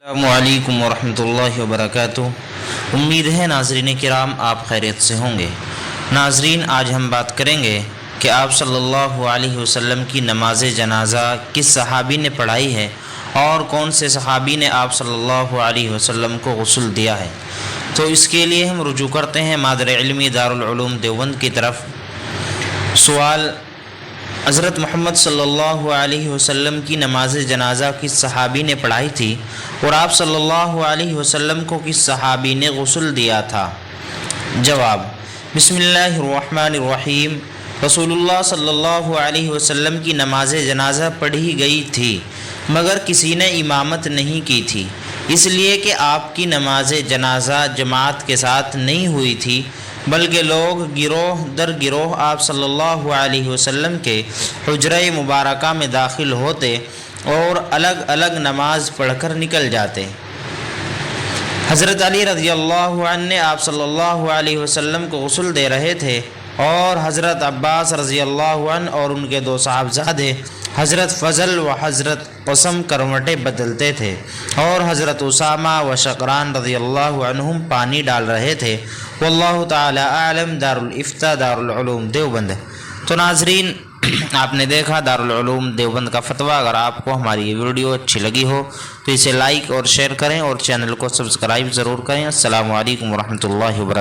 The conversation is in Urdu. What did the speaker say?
السلام علیکم ورحمۃ اللہ وبرکاتہ۔ امید ہے ناظرین کرام آپ خیریت سے ہوں گے۔ ناظرین، آج ہم بات کریں گے کہ آپ صلی اللہ علیہ وسلم کی نماز جنازہ کس صحابی نے پڑھائی ہے اور کون سے صحابی نے آپ صلی اللہ علیہ وسلم کو غسل دیا ہے۔ تو اس کے لیے ہم رجوع کرتے ہیں مادر علمی دارالعلوم دیوبند کی طرف۔ سوال: حضرت محمد صلی اللہ علیہ وسلم کی نماز جنازہ کس صحابی نے پڑھائی تھی اور آپ صلی اللہ علیہ وسلم کو کس صحابی نے غسل دیا تھا؟ جواب: بسم اللہ الرحمن الرحیم۔ رسول اللہ صلی اللہ علیہ وسلم کی نماز جنازہ پڑھی گئی تھی مگر کسی نے امامت نہیں کی تھی، اس لیے کہ آپ کی نماز جنازہ جماعت کے ساتھ نہیں ہوئی تھی، بلکہ لوگ گروہ در گروہ آپ صلی اللہ علیہ وسلم کے حجرہ مبارکہ میں داخل ہوتے اور الگ الگ نماز پڑھ کر نکل جاتے۔ حضرت علی رضی اللہ عنہ نے آپ صلی اللہ علیہ وسلم کو غسل دے رہے تھے اور حضرت عباس رضی اللہ عنہ اور ان کے دو صاحبزادے حضرت فضل و حضرت قسم کروٹیں بدلتے تھے اور حضرت اسامہ و شقران رضی اللہ عنہم پانی ڈال رہے تھے۔ واللہ تعالی اعلم۔ دارالفتاء دارالعلوم دیوبند۔ تو ناظرین، آپ نے دیکھا دارالعلوم دیوبند کا فتویٰ۔ اگر آپ کو ہماری یہ ویڈیو اچھی لگی ہو تو اسے لائک اور شیئر کریں اور چینل کو سبسکرائب ضرور کریں۔ السلام علیکم ورحمۃ اللہ وبرکاتہ۔